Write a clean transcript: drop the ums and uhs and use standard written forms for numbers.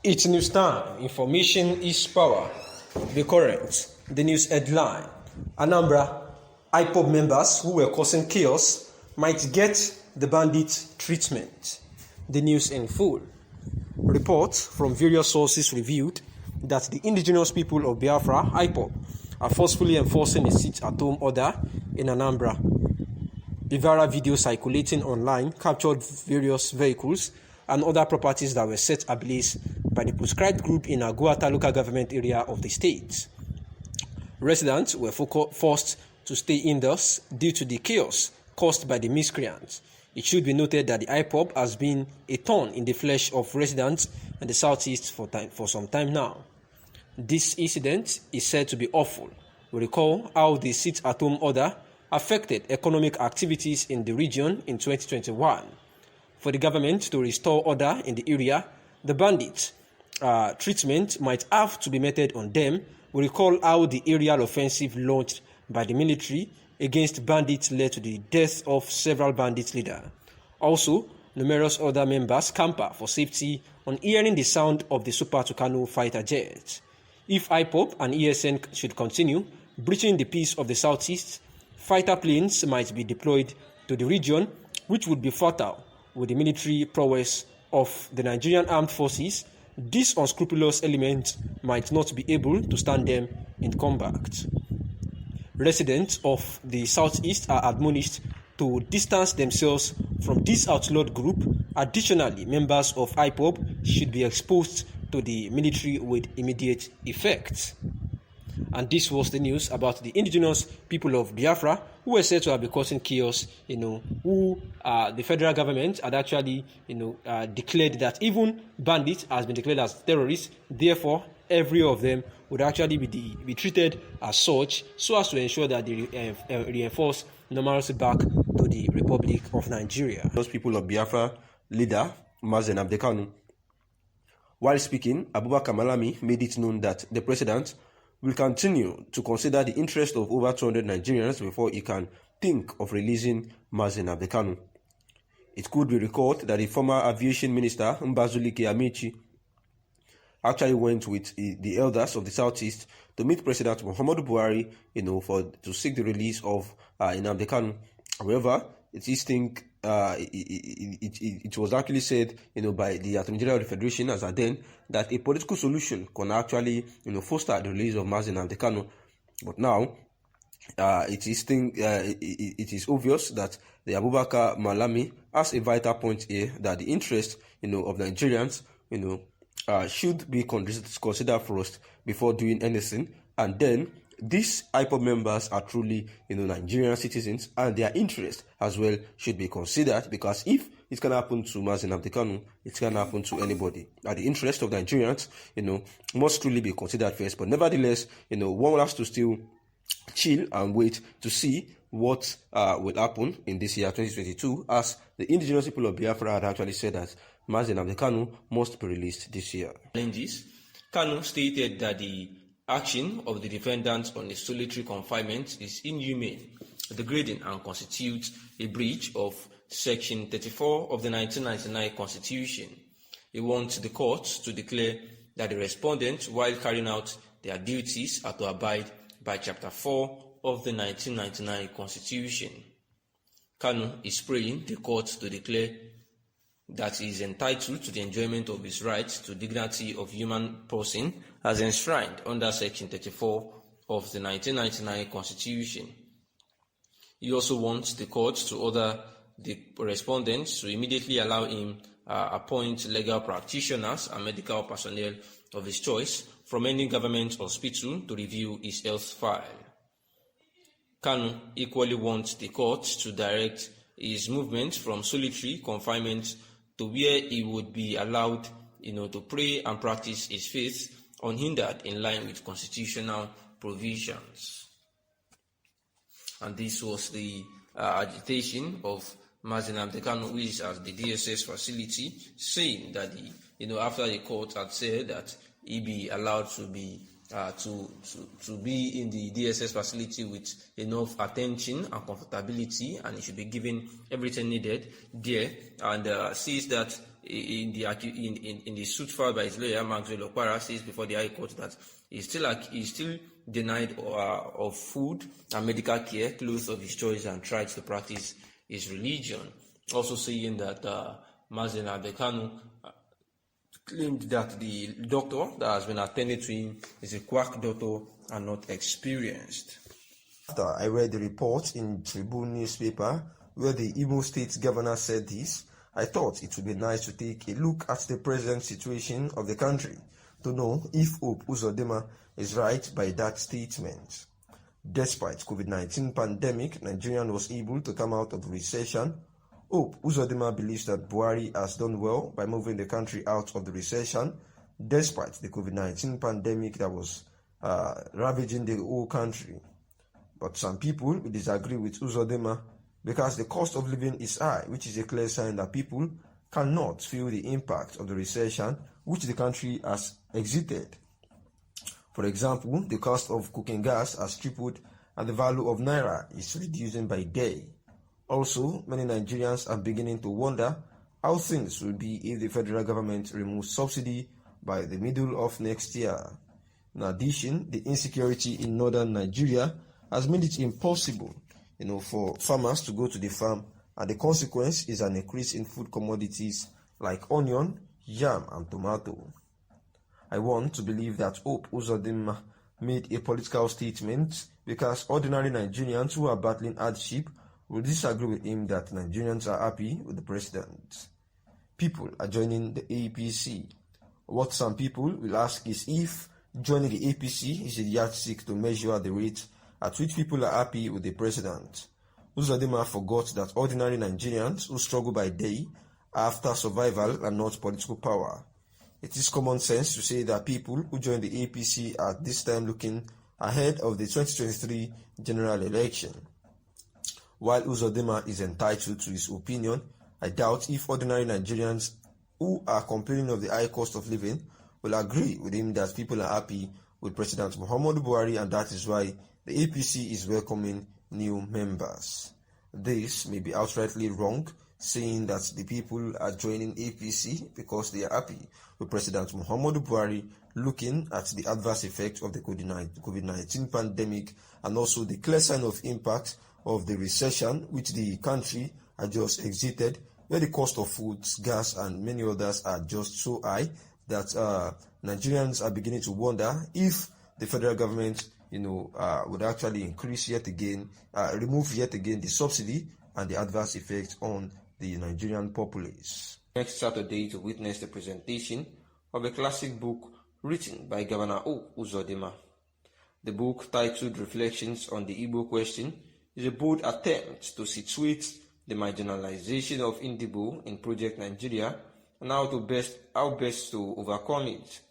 It's news time. Information is power. The current. The news headline. Anambra, Ipob members who were causing chaos might get the bandit treatment. The news in full. Reports from various sources revealed that the indigenous people of Biafra, Ipob, are forcefully enforcing a sit-at-home order in Anambra. A viral video circulating online captured various vehicles and other properties that were set ablaze by the proscribed group in Aguata local government area of the state. Residents were forced to stay indoors due to the chaos caused by the miscreants. It should be noted that the Ipob has been a thorn in the flesh of residents in the southeast for some time now. This incident is said to be awful. We recall how the sit-at-home order affected economic activities in the region in 2021. For the government to restore order in the area, the bandit treatment might have to be meted on them. We recall how the aerial offensive launched by the military against bandits led to the death of several bandit leaders. Also, numerous other members camper for safety on hearing the sound of the Super Tucano fighter jet. If Ipob and ESN should continue breaching the peace of the southeast, fighter planes might be deployed to the region, which would be fatal. With the military prowess of the Nigerian armed forces, these unscrupulous elements might not be able to stand them in combat. Residents of the southeast are admonished to distance themselves from this outlawed group. Additionally, members of Ipob should be exposed to the military with immediate effect. And this was the news about the indigenous people of Biafra who were said to have been causing chaos, who the federal government had actually, declared that even bandits has been declared as terrorists. Therefore, every of them would actually be treated as such, so as to ensure that they reinforce normalcy back to the Republic of Nigeria. Those people of Biafra leader, Mazen Abdekanu. While speaking, Abubakar Malami made it known that the president will continue to consider the interest of over 200 Nigerians before he can think of releasing Mazen Abdekanu. It could be recalled that the former aviation minister, Mbazulike Amici, actually went with the elders of the southeast to meet President Muhammadu Buhari, to seek the release of Nnamdi Kanu. However, it was actually said, by the Attorney General of the Federation as at then, that a political solution can actually, foster the release of Mazen Nnamdi Kanu. But now, it is obvious that the Abubakar Malami has a vital point here that the interest, of Nigerians, should be considered first before doing anything, and then these Ipob members are truly, Nigerian citizens, and their interest as well should be considered, because if it can happen to Mazen Nnamdi Kanu, it can happen to anybody. And the interest of Nigerians, must truly be considered first. But nevertheless, one has to still chill and wait to see what will happen in this year 2022, as the indigenous people of Biafra had actually said that Mazen Nnamdi Kanu must be released this year. Kanu stated that the action of the defendants on a solitary confinement is inhumane, degrading, and constitutes a breach of Section 34 of the 1999 Constitution. He wants the courts to declare that the respondents, while carrying out their duties, are to abide by Chapter 4 of the 1999 Constitution. Kanu is praying the courts to declare that he is entitled to the enjoyment of his rights to dignity of human person as enshrined under Section 34 of the 1999 Constitution. He also wants the courts to order the respondents to immediately allow him appoint legal practitioners and medical personnel of his choice from any government hospital to review his health file. Kanu equally wants the courts to direct his movement from solitary confinement to where he would be allowed, to pray and practice his faith unhindered in line with constitutional provisions. And this was the agitation of Mazen Nnamdi Kanu, who is at the DSS facility, saying that after the court had said that he be allowed to be in the DSS facility with enough attention and comfortability, and he should be given everything needed there, and says that in the suit filed by his lawyer, Maxwell Okpara, says before the High Court that he's still denied of food and medical care, clothes of his choice, and tried to practice his religion. Also saying that Mazi Nnamdi Kanu claimed that the doctor that has been attending to him is a quack doctor and not experienced. After I read the report in Tribune newspaper where the Imo State governor said this, I thought it would be nice to take a look at the present situation of the country to know if Hope Uzodinma is right by that statement. Despite COVID-19 pandemic, Nigeria was able to come out of the recession. Hope Uzodinma believes that Buhari has done well by moving the country out of the recession, despite the COVID-19 pandemic that was ravaging the whole country. But some people will disagree with Uzodinma because the cost of living is high, which is a clear sign that people cannot feel the impact of the recession which the country has exited. For example, the cost of cooking gas has tripled and the value of Naira is reducing by day. Also, many Nigerians are beginning to wonder how things will be if the federal government removes subsidy by the middle of next year. In addition, the insecurity in northern Nigeria has made it impossible for farmers to go to the farm, and the consequence is an increase in food commodities like onion, yam, and tomato. I want to believe that Hope Uzodinma made a political statement because ordinary Nigerians who are battling hardship will disagree with him that Nigerians are happy with the president. People are joining the APC. What some people will ask is if joining the APC is a yardstick to measure the rate at which people are happy with the president. Uzodinma forgot that ordinary Nigerians who struggle by day are after survival and not political power. It is common sense to say that people who join the APC are this time looking ahead of the 2023 general election. While Uzodinma is entitled to his opinion, I doubt if ordinary Nigerians who are complaining of the high cost of living will agree with him that people are happy with President Muhammadu Buhari, and that is why the APC is welcoming new members. This may be outrightly wrong, saying that the people are joining APC because they are happy with President Muhammadu Buhari, looking at the adverse effects of the COVID-19 pandemic and also the clear sign of impact of the recession which the country had just exited, where the cost of foods, gas, and many others are just so high that Nigerians are beginning to wonder if the federal government would actually increase yet again, remove yet again the subsidy and the adverse effects on the Nigerian populace. Next Saturday to witness the presentation of a classic book written by Governor Hope Uzodinma. The book, titled Reflections on the Igbo Question, is a bold attempt to situate the marginalization of Indigo in Project Nigeria and how best to overcome it.